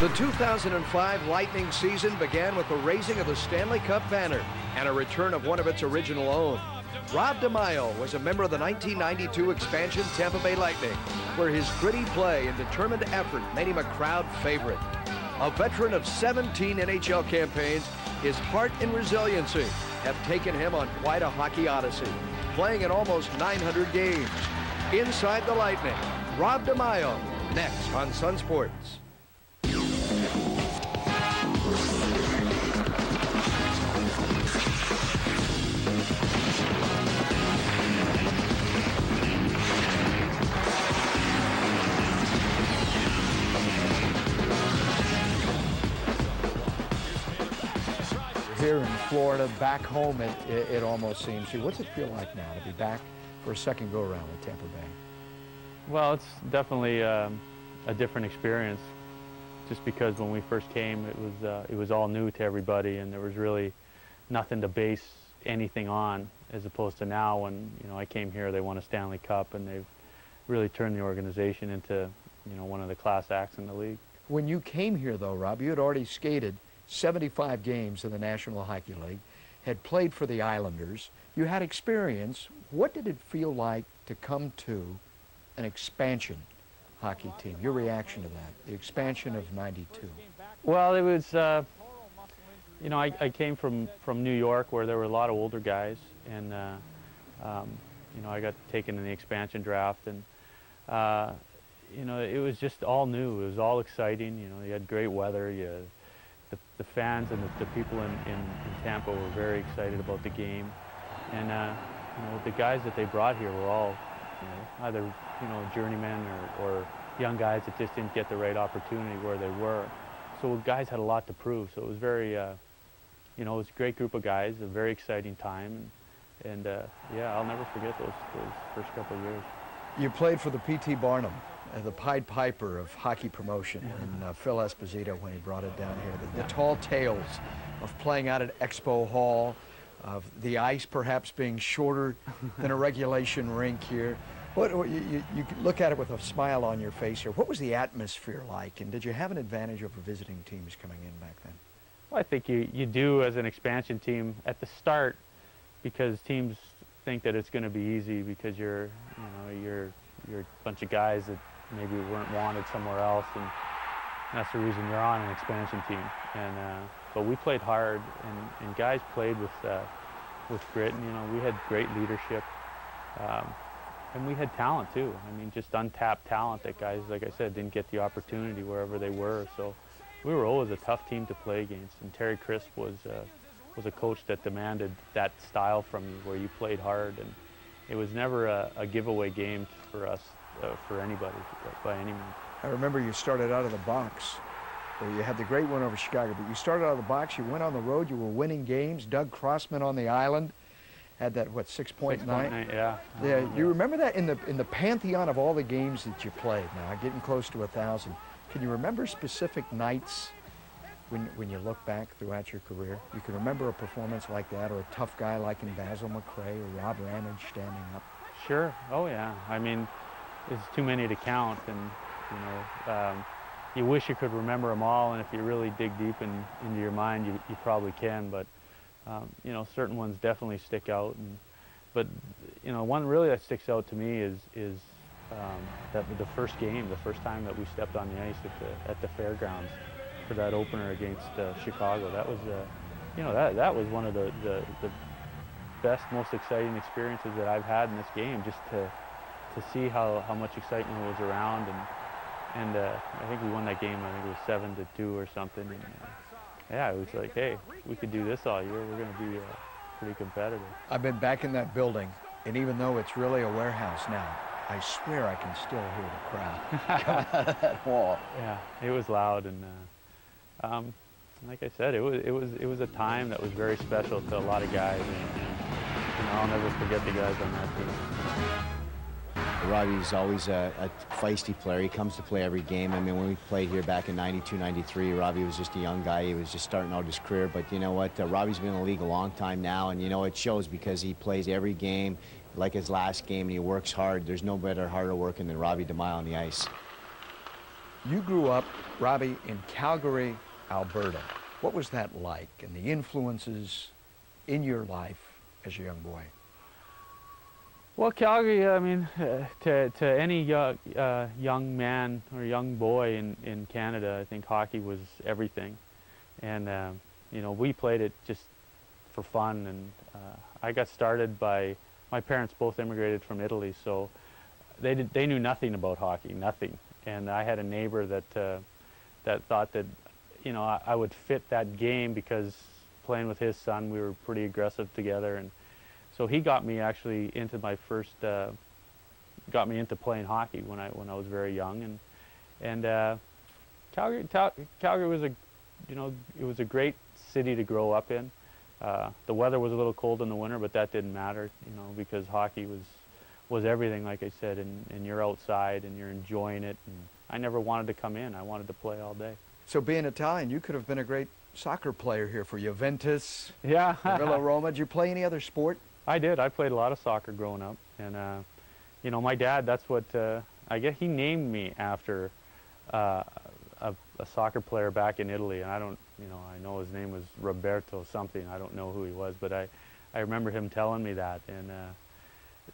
The 2005 Lightning season began with the raising of the Stanley Cup banner and a return of one of its original own. Rob DiMaio was a member of the 1992 expansion Tampa Bay Lightning, where his gritty play and determined effort made him a crowd favorite. A veteran of 17 NHL campaigns, his heart and resiliency have taken him on quite a hockey odyssey, playing in almost 900 games. Inside the Lightning, Rob DiMaio, next on Sun Sports. Here in Florida, back home, it almost seems to. What's it feel like now to be back for a second go-around with Tampa Bay? Well, it's definitely a different experience, just because when we first came, it was all new to everybody, and there was really nothing to base anything on, as opposed to now when, you know, I came here, they won a Stanley Cup, and they've really turned the organization into, you know, one of the class acts in the league. When you came here, though, Rob, you had already skated 75 games in the National Hockey League, had played for the Islanders. You had experience. What did it feel like to come to an expansion hockey team? Your reaction to that, the expansion of '92. Well, it was, you know, I came from New York, where there were a lot of older guys, and, you know, I got taken in the expansion draft, and, you know, it was just all new. It was all exciting. You know, you had great weather. The fans and the people in Tampa were very excited about the game, and you know, the guys that they brought here were all, you know, either, you know, journeymen or young guys that just didn't get the right opportunity where they were. So guys had a lot to prove. So it was very, you know, it was a great group of guys, a very exciting time, and yeah, I'll never forget those first couple of years. You played for the P.T. Barnum, the Pied Piper of hockey promotion, and Phil Esposito when he brought it down here. The tall tales of playing out at Expo Hall, of the ice perhaps being shorter than a regulation rink here. You look at it with a smile on your face here. What was the atmosphere like, and did you have an advantage over visiting teams coming in back then? Well, I think you do as an expansion team at the start, because teams think that it's going to be easy because you're a bunch of guys that maybe weren't wanted somewhere else, and that's the reason you're on an expansion team. And but we played hard, and guys played with grit, and, you know, we had great leadership, and we had talent too. I mean, just untapped talent that guys, like I said, didn't get the opportunity wherever they were. So we were always a tough team to play against, and Terry Crisp was a coach that demanded that style from you, where you played hard, and it was never a giveaway game for us, for anybody, by any means. I remember you started out of the box. You had the great win over Chicago, but you started out of the box, you went on the road, you were winning games. Doug Crossman on the island had that, what, 6.9? 6.9, yeah. Yeah, you remember that in the pantheon of all the games that you played now, getting close to 1,000. Can you remember specific nights when you look back throughout your career? You can remember a performance like that, or a tough guy like in Basil McRae or Rob Ramage standing up? Sure, oh yeah. I mean, there's too many to count, and, you know, you wish you could remember them all, and if you really dig deep into your mind, you probably can, but you know, certain ones definitely stick out. But you know, one really that sticks out to me is that the first game, the first time that we stepped on the ice at the fairgrounds for that opener against Chicago. That was, you know, that was one of the best, most exciting experiences that I've had in this game, just to see how much excitement was around, and I think we won that game. I think it was 7-2 or something. And, yeah, it was like, hey, we could do this all year. We're going to be pretty competitive. I've been back in that building, and even though it's really a warehouse now, I swear I can still hear the crowd coming out of that wall. Yeah, it was loud, and like I said, it was a time that was very special to a lot of guys, and you know, I'll never forget the guys on that team. Robbie's always a feisty player. He comes to play every game. I mean, when we played here back in '92, '93, Robbie was just a young guy. He was just starting out his career. But you know what? Robbie's been in the league a long time now, and you know, it shows because he plays every game like his last game, and he works hard. There's no better, harder working than Robbie DiMaio on the ice. You grew up, Robbie, in Calgary, Alberta. What was that like, and the influences in your life as a young boy? Well, Calgary, I mean, to any young man or young boy in Canada, I think hockey was everything. And, you know, we played it just for fun. And I got started by, my parents both immigrated from Italy, so they knew nothing about hockey, nothing. And I had a neighbor that thought that, you know, I would fit that game because playing with his son, we were pretty aggressive together. And so he got me actually into my first, got me into playing hockey when I was very young. And Calgary was a, you know, it was a great city to grow up in. The weather was a little cold in the winter, but that didn't matter, you know, because hockey was everything, like I said, and you're outside and you're enjoying it. And I never wanted to come in. I wanted to play all day. So being Italian, you could have been a great soccer player here for Juventus, yeah. Villa Roma. Did you play any other sport? I did. I played a lot of soccer growing up. And, you know, my dad, that's what, I guess he named me after a soccer player back in Italy. And I don't, you know, I know his name was Roberto something. I don't know who he was, but I remember him telling me that. And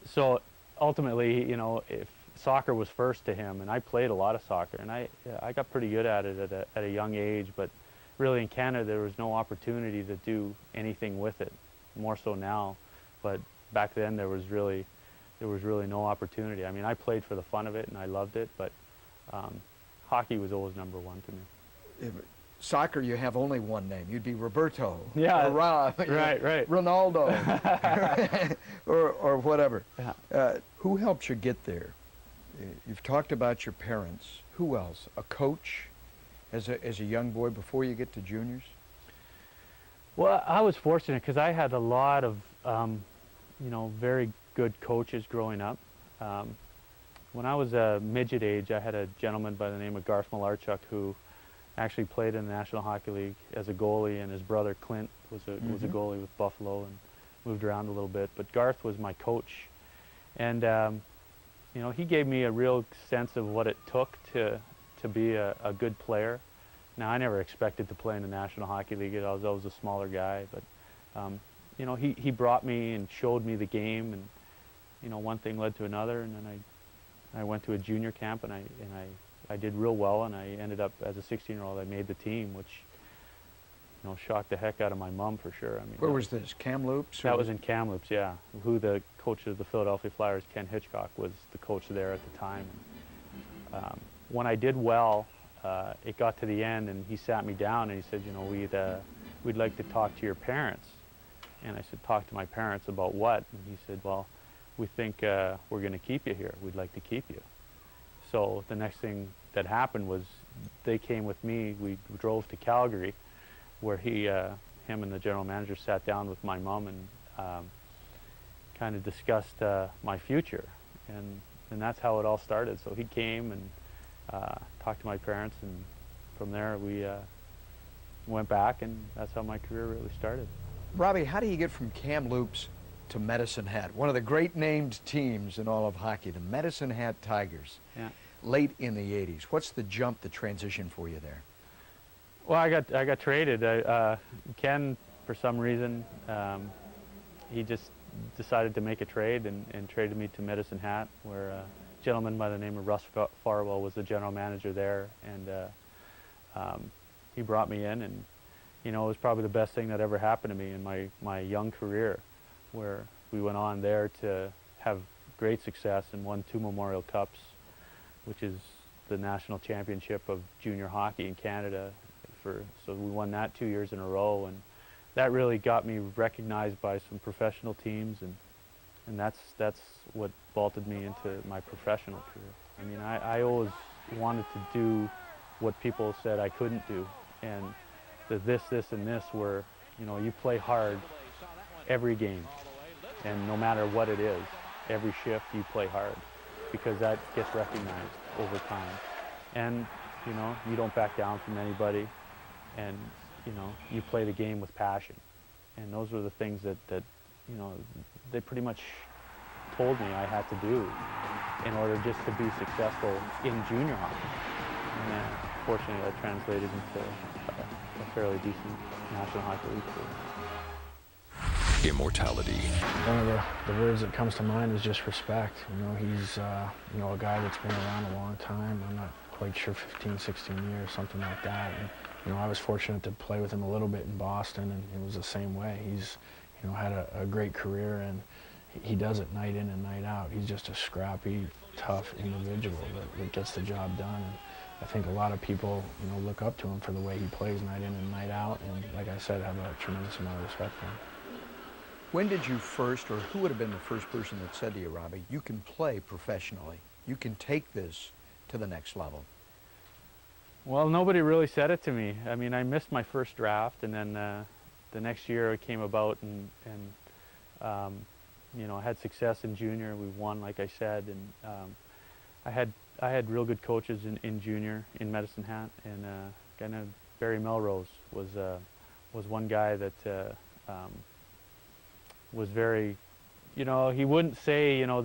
so ultimately, you know, if soccer was first to him, and I played a lot of soccer, and I got pretty good at it at a young age, but really in Canada there was no opportunity to do anything with it, more so now, but back then there was really no opportunity. I mean, I played for the fun of it and I loved it, but hockey was always number one to me. Yeah, soccer, you have only one name. You'd be Roberto, yeah, or Rob, right, Ronaldo, or whatever. Yeah. Who helped you get there? You've talked about your parents. Who else? A coach as a young boy before you get to juniors? Well, I was fortunate because I had a lot of, you know, very good coaches growing up. When I was a midget age, I had a gentleman by the name of Garth Malarchuk who actually played in the National Hockey League as a goalie, and his brother Clint was a goalie with Buffalo and moved around a little bit. But Garth was my coach, and you know, he gave me a real sense of what it took to be a good player. Now, I never expected to play in the National Hockey League. I was always a smaller guy, but you know, he brought me and showed me the game, and you know, one thing led to another, and then I went to a junior camp, and I did real well, and I ended up, as a 16-year-old, I made the team, which, you know, shocked the heck out of my mom for sure. I mean, where was this? Kamloops? That was in Kamloops, yeah. Who the coach of the Philadelphia Flyers, Ken Hitchcock, was the coach there at the time. When I did well, it got to the end, and he sat me down and he said, you know, we'd like to talk to your parents. And I said, talk to my parents about what? And he said, well, we think we're going to keep you here. We'd like to keep you. So the next thing that happened was they came with me. We drove to Calgary, where him and the general manager sat down with my mom and kind of discussed my future. And that's how it all started. So he came and talked to my parents, and from there we went back, and that's how my career really started. Robbie, how do you get from Kamloops to Medicine Hat, one of the great named teams in all of hockey, the Medicine Hat Tigers, yeah, late in the 80s? What's the jump, the transition for you there? Well, I got traded. Ken, for some reason, he just decided to make a trade and traded me to Medicine Hat, where a gentleman by the name of Russ Farwell was the general manager there, and he brought me in, and you know, it was probably the best thing that ever happened to me in my young career, where we went on there to have great success and won 2 Memorial Cups, which is the national championship of junior hockey in Canada. So we won that 2 years in a row, and that really got me recognized by some professional teams, and that's what vaulted me into my professional career. I mean, I always wanted to do what people said I couldn't do, and the this, and this were, you know, you play hard every game, and no matter what it is, every shift you play hard, because that gets recognized over time. And, you know, you don't back down from anybody, and, you know, you play the game with passion. And those were the things that you know, they pretty much told me I had to do in order just to be successful in junior hockey. fortunately that translated into a fairly decent National Hockey League career. Immortality. One of the words that comes to mind is just respect. You know, he's you know, a guy that's been around a long time. I'm not quite sure, 15, 16 years, something like that. And, you know, I was fortunate to play with him a little bit in Boston, and it was the same way. He's, you know, had a great career, and he does it night in and night out. He's just a scrappy, tough individual that gets the job done. And I think a lot of people, you know, look up to him for the way he plays night in and night out, and like I said, have a tremendous amount of respect for him. When did you first, or who would have been the first person that said to you, Robbie, you can play professionally, you can take this to the next level? Well, nobody really said it to me. I mean, I missed my first draft, and then the next year it came about, and you know, I had success in junior. We won, like I said, and I had real good coaches in junior in Medicine Hat, and kind of Barry Melrose was one guy that was very, you know, he wouldn't say, you know,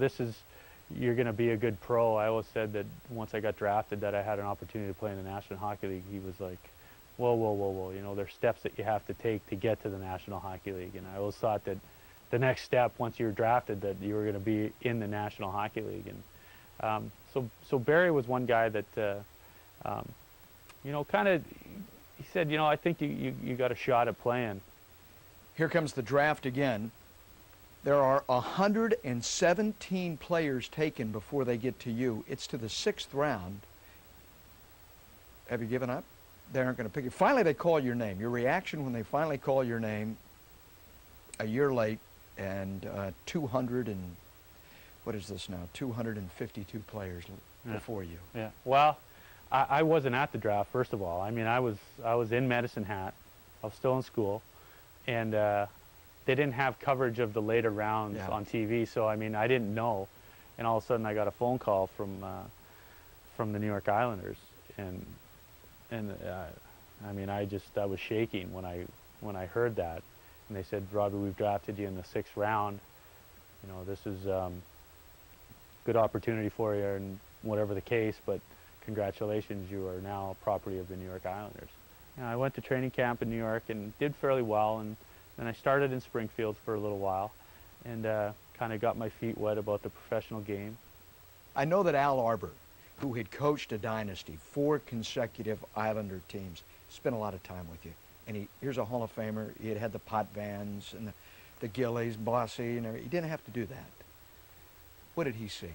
you're going to be a good pro. I always said that once I got drafted that I had an opportunity to play in the National Hockey League. He was like, whoa, whoa, whoa, whoa, you know, there's steps that you have to take to get to the National Hockey League. And I always thought that the next step, once you were drafted, that you were going to be in the National Hockey League. And so Barry was one guy that, you know, kind of, he said, you know, I think you got a shot at playing. Here comes the draft again. There are 117 players taken before they get to you. It's to the 6th round. Have you given up? They aren't going to pick you. Finally, they call your name. Your reaction when they finally call your name a year late, and 200 and, what is this now, 252 players before you. Yeah, well, I wasn't at the draft, first of all. I mean, I was in Medicine Hat. I was still in school, and they didn't have coverage of the later rounds on TV, so I mean, I didn't know. And all of a sudden I got a phone call from the New York Islanders, and I mean, I was shaking when I heard that. And they said, Robbie, we've drafted you in the 6th round. You know, this is good opportunity for you, and whatever the case, but congratulations, you are now property of the New York Islanders. You know, I went to training camp in New York and did fairly well, and then I started in Springfield for a little while, and kind of got my feet wet about the professional game. I know that Al Arbor, who had coached a dynasty, 4 consecutive Islander teams, spent a lot of time with you. And here's a Hall of Famer. He had the Potvins and the Gillies, Bossy, and everything. He didn't have to do that. What did he see?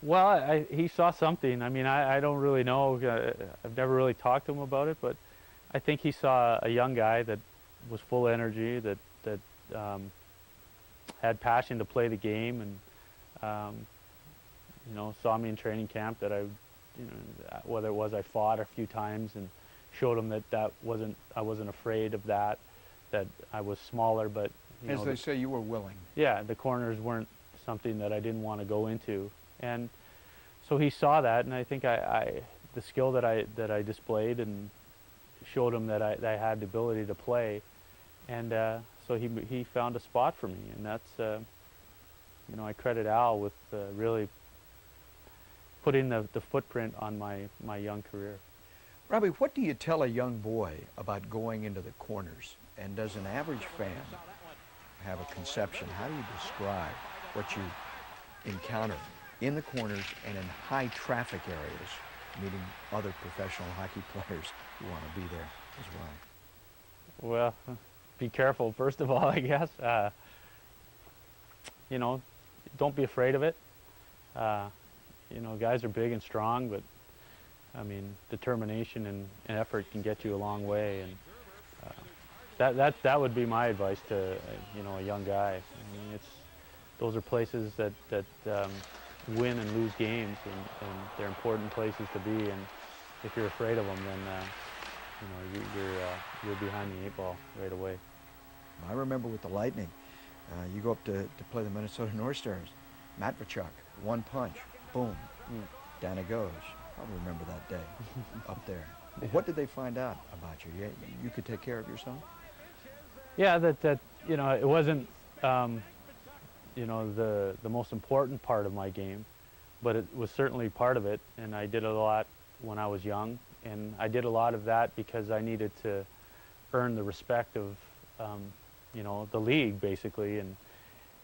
Well, he saw something. I mean, I don't really know. I've never really talked to him about it, but I think he saw a young guy that was full of energy, that had passion to play the game, and you know, saw me in training camp, that you know, whether it was I fought a few times and showed him that I wasn't afraid of that I was smaller, but as they say, you were willing. Yeah, the corners weren't something that I didn't want to go into, and so he saw that, and I think the skill that I displayed, and showed him that I had the ability to play, and so he found a spot for me, and that's you know, I credit Al with really putting the footprint on my young career. Robbie, what do you tell a young boy about going into the corners? And does an average fan have a conception? How do you describe what you encounter in the corners and in high traffic areas, meeting other professional hockey players who want to be there as well? Well, be careful, first of all, I guess. You know, don't be afraid of it. You know, guys are big and strong, but I mean, determination and effort can get you a long way, and that would be my advice to you know, a young guy. I mean, those are places that win and lose games, and they're important places to be. And if you're afraid of them, then you know, you're behind the 8 ball right away. I remember with the Lightning, you go up to play the Minnesota North Stars, Matvechuk, one punch, boom, down it goes. I remember that day up there. What did they find out about you? You could take care of yourself? Yeah, that you know, it wasn't you know, the most important part of my game, but it was certainly part of it, and I did it a lot, when I was young, and I did a lot of that because I needed to earn the respect of, you know, the league basically. And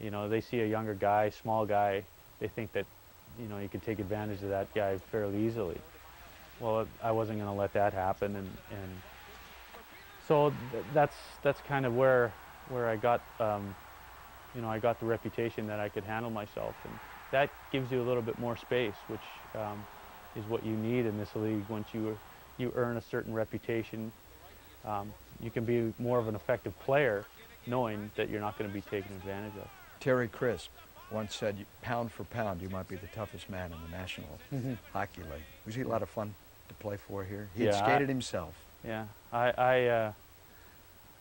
you know, they see a younger guy, small guy, they think that, you know, you could take advantage of that guy fairly easily. Well, I wasn't going to let that happen, and so that's kind of where I got, you know, I got the reputation that I could handle myself, and that gives you a little bit more space, which is what you need in this league. Once you earn a certain reputation, you can be more of an effective player, knowing that you're not going to be taken advantage of. Terry Crisp once said, pound for pound, you might be the toughest man in the National Hockey League. Was he a lot of fun to play for here? He had skated himself. Yeah,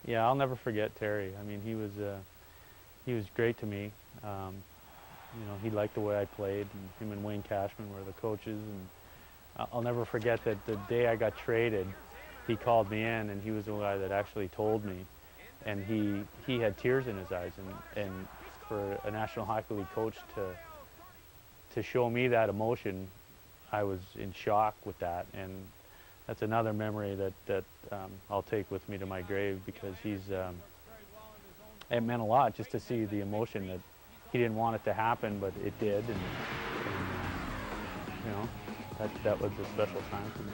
yeah, I'll never forget Terry. I mean, he was great to me. You know, he liked the way I played, and him and Wayne Cashman were the coaches. And I'll never forget that the day I got traded, he called me in, and he was the guy that actually told me. And he had tears in his eyes, and for a National Hockey League coach to show me that emotion, I was in shock with that. And that's another memory that I'll take with me to my grave, because it meant a lot just to see the emotion that he didn't want it to happen, but it did. And you know, that was a special time for me.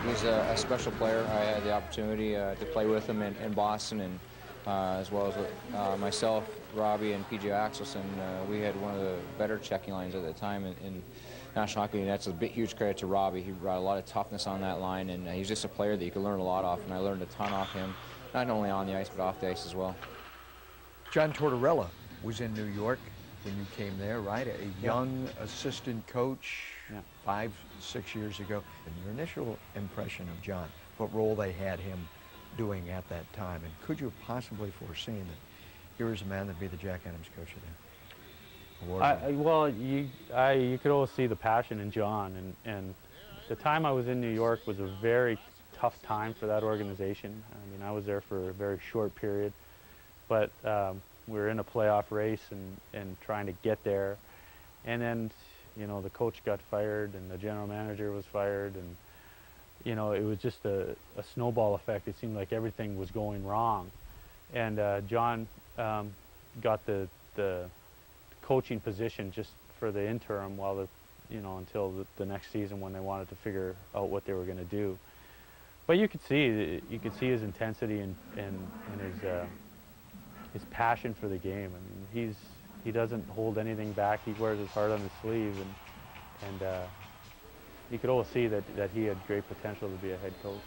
He's a special player. I had the opportunity to play with him in Boston, and as well as with myself, Robbie, and PJ Axelson. We had one of the better checking lines at the time in National Hockey League. That's a huge credit to Robbie. He brought a lot of toughness on that line, and he's just a player that you can learn a lot off, and I learned a ton off him, not only on the ice, but off the ice as well. John Tortorella was in New York when you came there, right? A young assistant coach 5, 6 years ago. And your initial impression of John, what role they had him doing at that time, and could you have possibly foreseen that here is a man that'd be the Jack Adams coach of there? Well, you could always see the passion in John, and the time I was in New York was a very tough time for that organization. I mean, I was there for a very short period, but we were in a playoff race and trying to get there, and then, you know, the coach got fired and the general manager was fired, and you know, it was just a snowball effect. It seemed like everything was going wrong, and John got the coaching position just for the interim while until the next season, when they wanted to figure out what they were going to do. But you could see his intensity and his passion for the game. I mean, he doesn't hold anything back. He wears his heart on his sleeve, and you could always see that he had great potential to be a head coach.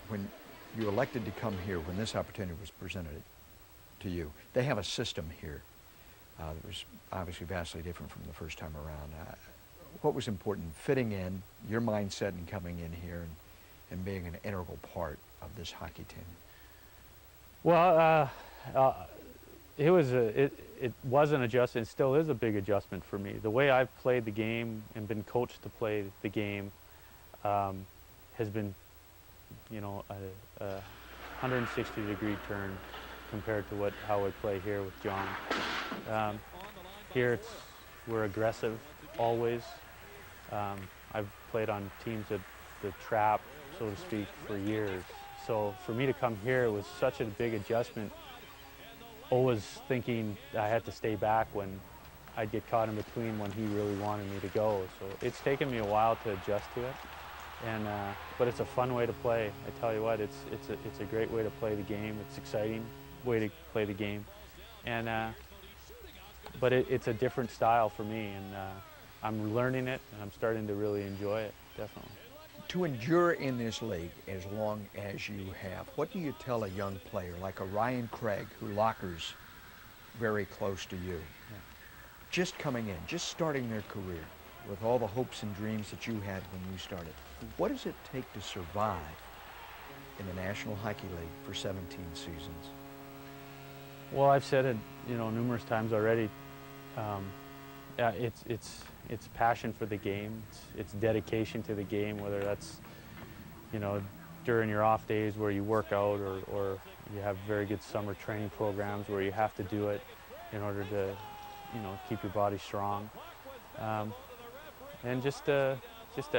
When you elected to come here, when this opportunity was presented to you, they have a system here that was obviously vastly different from the first time around. What was important, fitting in, your mindset in coming in here and being an integral part of this hockey team? Well, it was an adjustment. It still is a big adjustment for me. The way I've played the game and been coached to play the game has been, you know, a 160-degree turn compared to how I play here with John. Here we're aggressive always. I've played on teams that trap, so to speak, for years. So for me to come here, it was such a big adjustment, always thinking I had to stay back when I'd get caught in between when he really wanted me to go. So it's taken me a while to adjust to it, but it's a fun way to play. I tell you what, it's a great way to play the game. It's an exciting way to play the game, but it's a different style for me, and I'm learning it, and I'm starting to really enjoy it, definitely. To endure in this league as long as you have, what do you tell a young player like a Ryan Craig, who lockers very close to you, just coming in, just starting their career with all the hopes and dreams that you had when you started? What does it take to survive in the National Hockey League for 17 seasons? Well, I've said it, numerous times already. It's passion for the game. It's dedication to the game, whether that's, during your off days where you work out, or you have very good summer training programs where you have to do it in order to, keep your body strong. And just just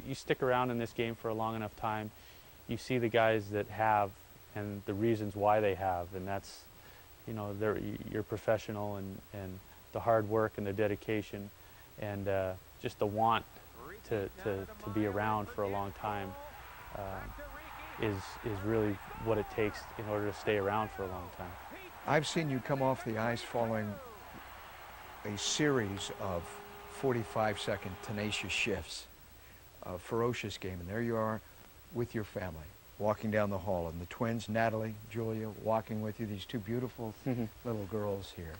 you stick around in this game for a long enough time, you see the guys that have and the reasons why they have, and that's, you're professional, and the hard work and the dedication and just the want to be around for a long time is really what it takes in order to stay around for a long time. I've seen you come off the ice following a series of 45-second tenacious shifts, a ferocious game, and there you are with your family, walking down the hall, and the twins, Natalie, Julia, walking with you, these two beautiful little girls here.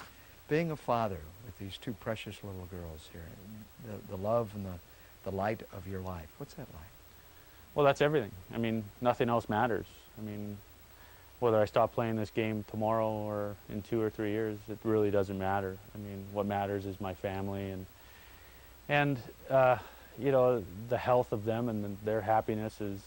Being a father with these two precious little girls here, the love and the light of your life, what's that like? Well, that's everything. I mean, nothing else matters. I mean, whether I stop playing this game tomorrow or in 2 or 3 years, it really doesn't matter. I mean, what matters is my family and the health of them, and their happiness is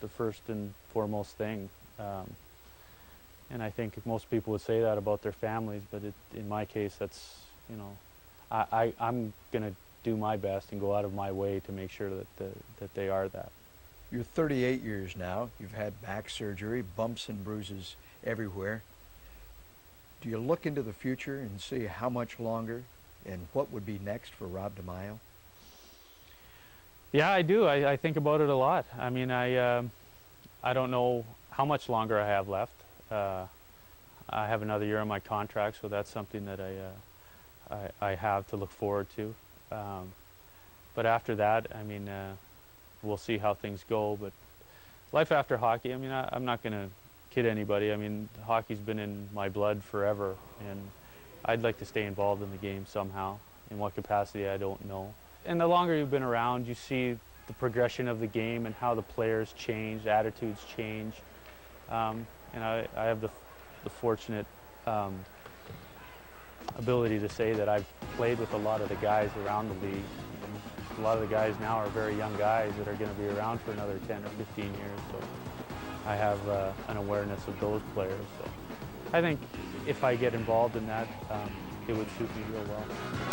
the first and foremost thing. And I think most people would say that about their families, but in my case, that's, I'm going to do my best and go out of my way to make sure that they are that. You're 38 years now. You've had back surgery, bumps and bruises everywhere. Do you look into the future and see how much longer and what would be next for Rob DiMaio? Yeah, I do. I think about it a lot. I mean, I don't know how much longer I have left. I have another year on my contract, so that's something that I have to look forward to. But after that, I mean, we'll see how things go. But life after hockey, I mean, I'm not going to kid anybody. I mean, hockey's been in my blood forever, and I'd like to stay involved in the game somehow. In what capacity, I don't know. And the longer you've been around, you see the progression of the game and how the players change, attitudes change. And I have the fortunate ability to say that I've played with a lot of the guys around the league. And a lot of the guys now are very young guys that are going to be around for another 10 or 15 years. So I have an awareness of those players. So I think if I get involved in that, it would suit me real well.